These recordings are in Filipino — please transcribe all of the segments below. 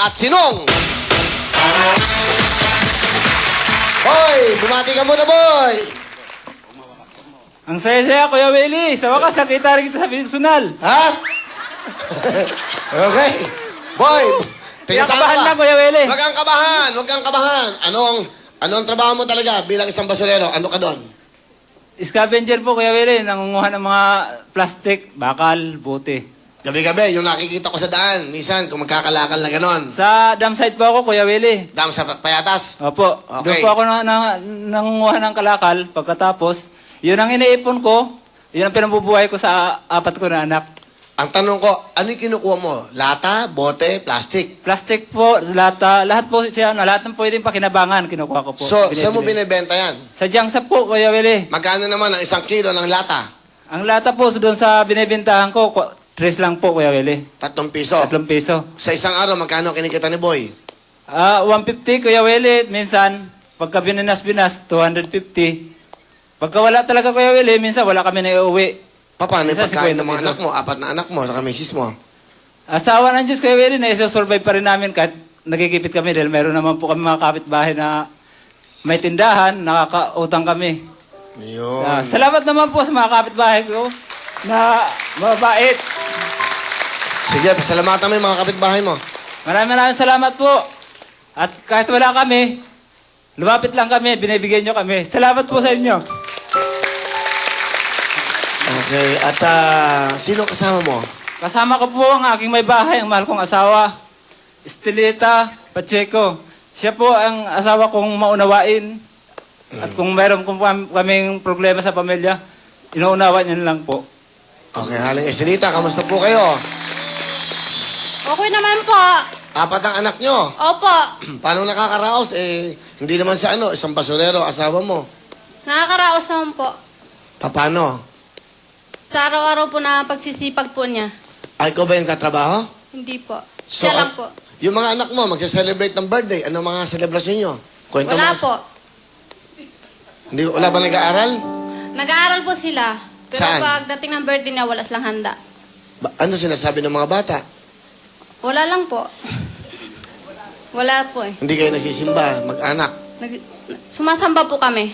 at Sinong. Boy, bumati ka muna, boy. Ang saya-saya, Kuya Willie. Sa wakas, nakita rin kita sa personal. Ha? Okay. Boy, Kaya kabahan lang, Kuya Willie. Huwag kang kabahan, huwag kang kabahan. Anong trabaho mo talaga bilang isang basurero? Ano ka doon? Scavenger po, Kuya Willie. Nangunguha ng mga plastic, bakal, bote. Gabi-gabi, yung nakikita ko sa daan, minsan kung magkakalakal na ganon. Sa dam site po ako, Kuya Willie. Dam sa payatas? Opo. Okay. Doon po ako nangunguha ng kalakal. Pagkatapos, yun ang iniipon ko. Yun ang pinambubuhay ko sa 4 ko na anak. Ang tanong ko, ano yung kinukuha mo? Lata, bote, plastic? Plastic po, lata, lahat po siya, lahat ng pwedeng pakinabangan, kinukuha ko po. So, saan mo binibenta yan? Sa Jangsap po, Kuya Willie. Magkano naman ang 1 kilo ng lata? Ang lata po, doon sa binibentahan ko, 3 lang po, Kuya Willie. 3 piso. 3 piso. Sa isang araw, magkano kinikita ni Boy? 150, Kuya Willie. Minsan, pagka bininas-binas, 250. Pagka wala talaga, Kuya Willie, minsan wala kami na iuwi. Paano yung Minsan, pagkain ng 50 mga anak pesos. mo? 4 na anak mo, saka misis mo. Asawa ng Diyos, Kuya Willie, na isa-survive pa rin namin kahit nagkikipit kami dahil meron naman po kami mga kapitbahay na may tindahan, nakakautang kami. Yun. Salamat naman po sa mga kapitbahay ko na mabait. Sige, pasalamatan mo yung mga kapitbahay mo. Maraming salamat po. At kahit wala kami, lumapit lang kami, binibigyan nyo kami. Salamat po sa inyo. Okay, at sino kasama mo? Kasama ko po ang aking may bahay, ang mahal kong asawa, Estelita Pacheco. Siya po ang asawa kong maunawain. At kung meron kaming problema sa pamilya, inuunawa niya lang po. Okay, Haling Estelita, kamusta po kayo? Okay naman po. 4 ang anak nyo. Opo. Paano nakakaraos? Hindi naman siya isang basurero, asawa mo. Nakakaraos naman po. Paano? Sa araw-araw po na pagsisipag po niya. Ay, ikaw ba yung katrabaho? Hindi po. So, Siya lang po. Yung mga anak mo, magsa-celebrate ng birthday, ano mga selebrasyon nyo? Kwento Wala mo. po. Wala ba nag-aaral? Nag-aaral po sila. Pero Saan? pagdating ng birthday niya, wala silang handa. Ano sinasabi ng mga bata? Wala lang po. Wala po eh. Hindi kayo nagsisimba, mag-anak. Sumasamba po kami.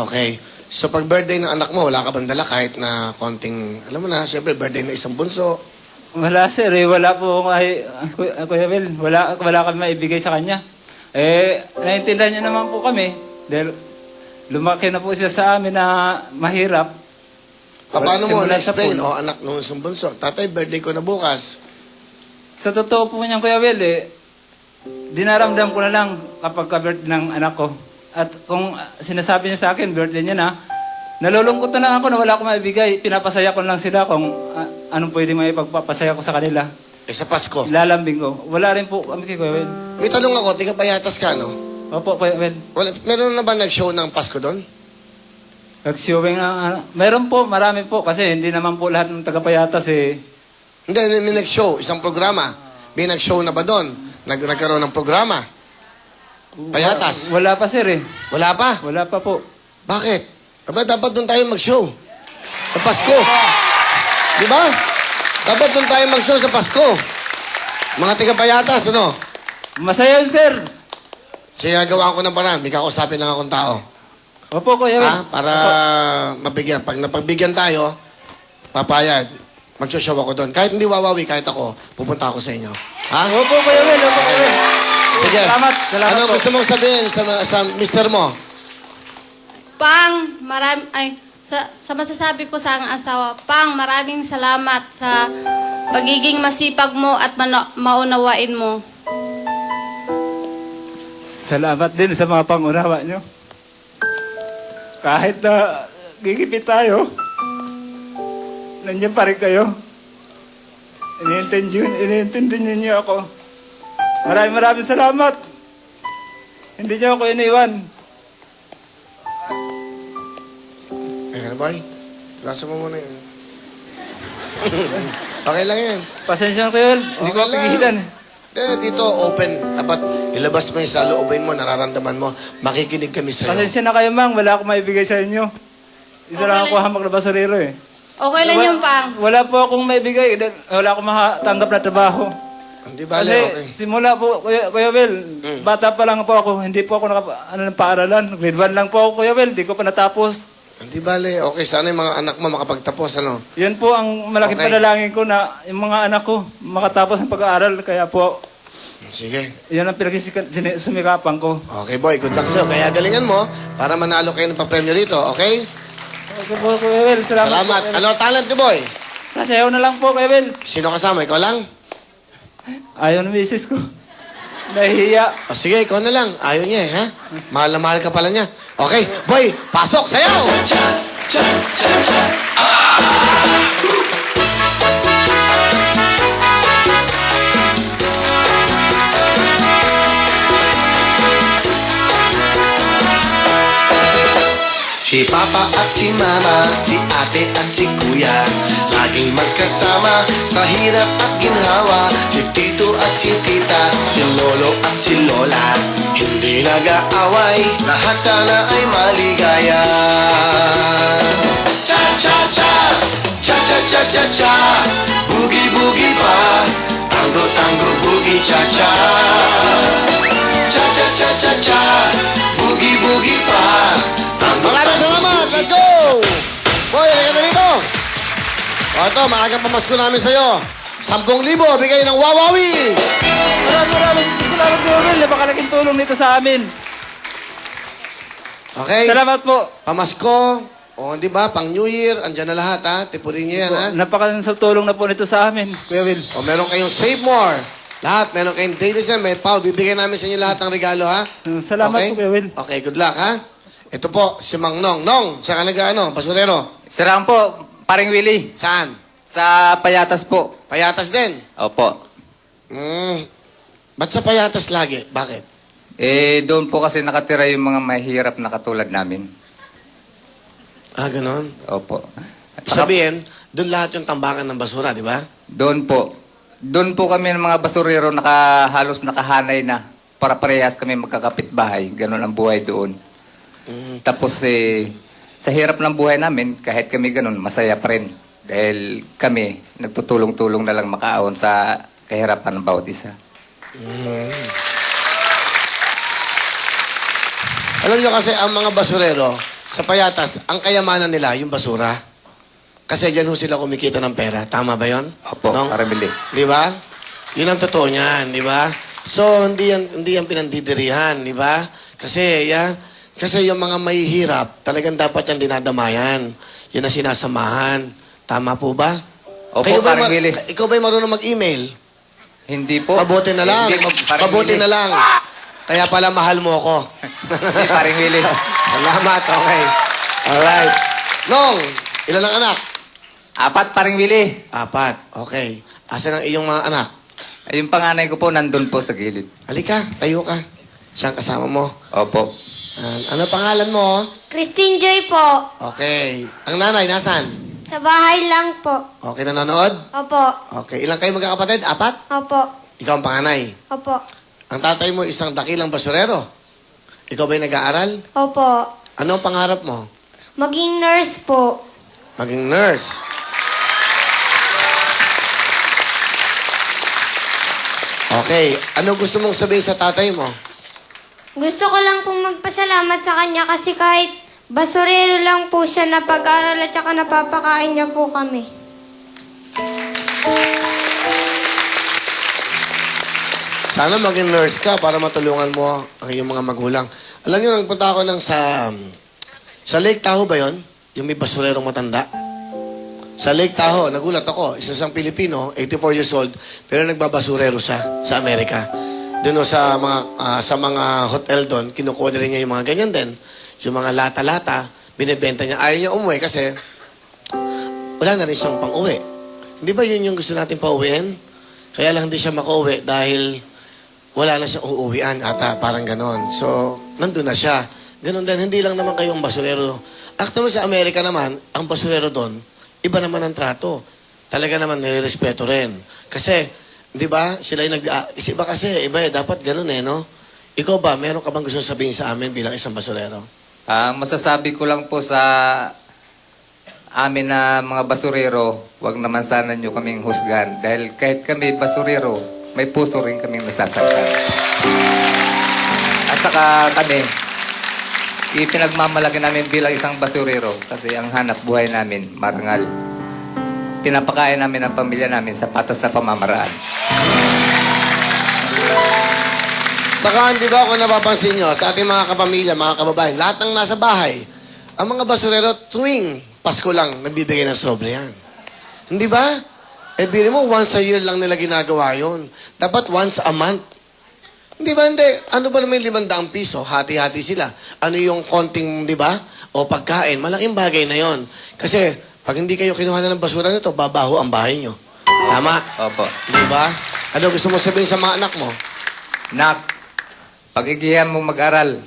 Okay. So, pag birthday ng anak mo, wala ka bang dala kahit na konting, alam mo na, siyempre, birthday ng isang bunso. Wala sir, wala po Kuya Will, wala kami maibigay sa kanya. Naiintindihan niya naman po kami dahil lumaki na po siya sa amin na mahirap. Paano mo Simulan sa na-explain? pool. Anak nung isang bunso, tatay, birthday ko na bukas. Sa totoo po niyan, Kuya Will, dinaramdam ko na lang kapag ka-birthday ng anak ko. At kung sinasabi niya sa akin, birthday niya na, nalulungkot na lang ako na wala akong maibigay. Pinapasaya ko lang sila kung anong pwede maipagpapasaya ko sa kanila. Sa Pasko. Ilalambing ko. Wala rin po kami kay Kuya Will. May tanong ako, tiga payatas ka, no? Opo, Kuya Will. Meron na ba nag-show ng Pasko doon? Nag-showing na, meron po, marami po. Kasi hindi naman po lahat ng tagapayatas Hindi, may nag-show, isang programa. May nag-show na ba doon? Nagkaroon ng programa? Payatas? Wala pa sir Wala pa? Wala pa po. Bakit? Aba, dapat doon tayo mag-show. Sa Pasko. Di ba? Dapat doon tayo mag-show sa Pasko. Mga tiga-payatas, ano? Masaya yun, sir. Siya gawa ko ng paraan. May kakausapin lang akong tao. Opo, Kuya Will. Para mabigyan. Pag napagbigyan tayo, papayag. Mag-show ako doon. Kahit hindi wawawi, kahit ako, pupunta ako sa inyo. Ha? Opo, Kuya Will. Opo, Kuya Will. Sige. Salamat Ano po. gusto mong sabihin sa mister mo? Sa masasabi ko sa aking asawa, Pang, maraming salamat sa pagiging masipag mo at maunawain mo. Salamat din sa mga pangunawa nyo. Kahit na gigipit tayo, nandiyan pa rin kayo. Iniintindi niyo ako. Maraming salamat. Hindi niyo ako iniwan. Ano boy? Lasa mo muna yun. Okay lang yan. Pasensya na kayo, hindi ko Okay lang. pigilan. Dito, open. Dapat ilabas mo yung sa loobin mo, nararamdaman mo. Makikinig kami sa'yo. Pasensya na kayo, Mang. Wala akong maibigay sa inyo. Isa lang ako hamak na basurero Okay lang yung Pang. Wala po akong maibigay. Wala akong makatanggap na trabaho. Hindi bale, Kasi okay. simula po, Kuya Will, bata pa lang po ako, hindi po ako ng paaralan. Grade 1 lang po ako, Kuya Will, hindi ko pa natapos. Hindi bale, okay. Sana yung mga anak mo makapagtapos, ano? Yan po ang malaking Okay. panalangin ko na yung mga anak ko makatapos ng pag-aaral. Kaya po, Sige. yan ang sumikapan ko. Okay, boy. Good luck sa'yo. Kaya galingan mo para manalo kayo ng papremyo rito, okay? Okay po, Kuya Will. Salamat. Salamat. Po, Kuya Will. Ano talent ni boy? Sasayaw na lang po, Kuya Will. Sino kasama? Ikaw lang? Ayaw ng misis ko. Nahihiya. O sige, ikaw na lang. Ayaw niya, ha? Mahal na mahal ka pala niya. Okay, boy, pasok, sayaw! Si Papa at si Mama, si Ate at si Kuya, laging magkasama sa hirap at ginhawa. Si Tito at si Tita, si Lolo at si Lola, hindi nag-aaway, lahat sana ay maligaya. Cha-cha-cha, cha-cha-cha-cha-cha, boogie-boogie pa, tango-tango boogie cha-cha. Cha-cha-cha-cha-cha, boogie-boogie pa. Maraming salamat! Let's go! Boy, halika na rito! O ito, maagang pamasko namin sa'yo. 10,000 bigay ng Wawawi! Maraming salamat, Kuya Will. Napakalaking tulong nito sa amin. Okay? Salamat po. Pamasko. O, di ba? Pang New Year. Andyan na lahat, ha? Tipunin niyo yan, ha? Napakalaking tulong na po nito sa amin, Kuya Will. O, meron kayong Save More. Lahat. Meron kayong Daily May Pau. Bibigyan namin sa inyo lahat ng regalo, ha? Salamat Okay? po, Kuya Will. Okay, good luck, ha? Ito po, si Mang Nong. Nong, saan ka nag-ano? Basurero? Sarang po, paring Willie. Saan? Sa Payatas po. Payatas din. Opo. Ba't sa Payatas lagi? Bakit? Doon po kasi nakatira yung mga mahirap na katulad namin. Ah, ganon. Opo. At saka, Sabihin, doon lahat yung tambakan ng basura, di ba? doon po. Doon po kami ng mga basurero halos nakahanay na. Para parehas kami magkakapit bahay. Ganon ang buhay doon. Tapos sa hirap ng buhay namin, kahit kami ganon, masaya pa rin. Dahil kami, nagtutulong-tulong na lang makaahon sa kahirapan ng bawat isa. Alam nyo kasi, ang mga basurero, sa Payatas, ang kayamanan nila, yung basura. Kasi dyan ho sila kumikita ng pera. Tama ba yon? Opo, parang Willie. Di ba? Yun ang totoo niyan, di ba? So, hindi yan pinandidirihan, di ba? Kasi yung mga mahihirap, talagang dapat yan dinadamayan. Yan ang sinasamahan. Tama po ba? Opo, Kayo ba parang Willie. ikaw ba'y marunong mag-email? Hindi po. Mabuti na lang. Hindi, parang Mabuti Willie. na lang. Kaya pala mahal mo ako. Hindi, parang Willie. Salamat, okay. Alright. Nong, ilan ang anak? 4, paring Willie. 4, okay. Asan ang iyong mga anak? Yung panganay ko po, nandun po sa gilid. Halika, tayo ka. Siya ang kasama mo. Opo. Ano pangalan mo? Christine Joy po. Okay. Ang nanay, nasan? Sa bahay lang po. Okay, nanonood? Opo. Okay. Ilang kayo magkakapatid? 4? Opo. Ikaw ang panganay. Opo. Ang tatay mo isang dakilang basurero. Ikaw ba'y nag-aaral? Opo. Ano ang pangarap mo? Maging nurse po. Maging nurse. Okay. Ano gusto mong sabihin sa tatay mo? Gusto ko lang pong magpasalamat sa kanya kasi kahit basurero lang po siya, napag-aral at saka napapakain niya po kami. Sana maging nurse ka para matulungan mo ang iyong mga magulang. Alam niyo, nagpunta ako lang sa Lake Tahoe ba yon? Yung may basurerong matanda. Sa Lake Tahoe, nagulat ako. Isa siyang Pilipino, 84 years old, pero nagbabasurero siya sa Amerika. Doon sa mga hotel doon, kinukuha rin niya yung mga ganyan din. Yung mga lata-lata, binibenta niya. Ayaw niya umuwi kasi wala na rin siyang pang-uwi. Hindi ba yun yung gusto natin pauwiin? Kaya lang hindi siya makauwi dahil wala na siyang uuwian ata, parang ganon. So, nandun na siya. Ganon din, hindi lang naman kayong basurero. Actually, sa Amerika naman, ang basurero doon, iba naman ang trato. Talaga naman nire-respeto rin. Kasi, di ba, sila yung iba kasi, iba dapat ganon no? Ikaw ba, meron ka bang gusto sabihin sa amin bilang isang basurero? Masasabi ko lang po sa amin na mga basurero, wag naman sana nyo kaming husgan. Dahil kahit kami basurero, may puso rin kaming nasasaktan. At saka kami, ipinagmamalaki namin bilang isang basurero kasi ang hanap buhay namin, marangal. Pinapakain namin ang pamilya namin sa patas na pamamaraan. Saka, di ba, kung napapansin nyo, sa ating mga kapamilya, mga kababayan, lahat ng nasa bahay, ang mga basurero, tuwing Pasko lang, nagbibigay ng sobre yan. Hindi ba? Eh, bili mo, once a year lang nila ginagawa yun. Dapat once a month. Hindi ba, hindi? Ano ba naman yung 500 piso? Hati-hati sila. Ano yung konting, di ba? O pagkain. Malaking bagay na yon. Kasi, pag hindi kayo kinuha na ng basura nito, babaho ang bahay nyo. Tama? Opo. Di ba? Ano gusto mo sabihin sa mga anak mo? Nak, pag-igihan mo mag-aral,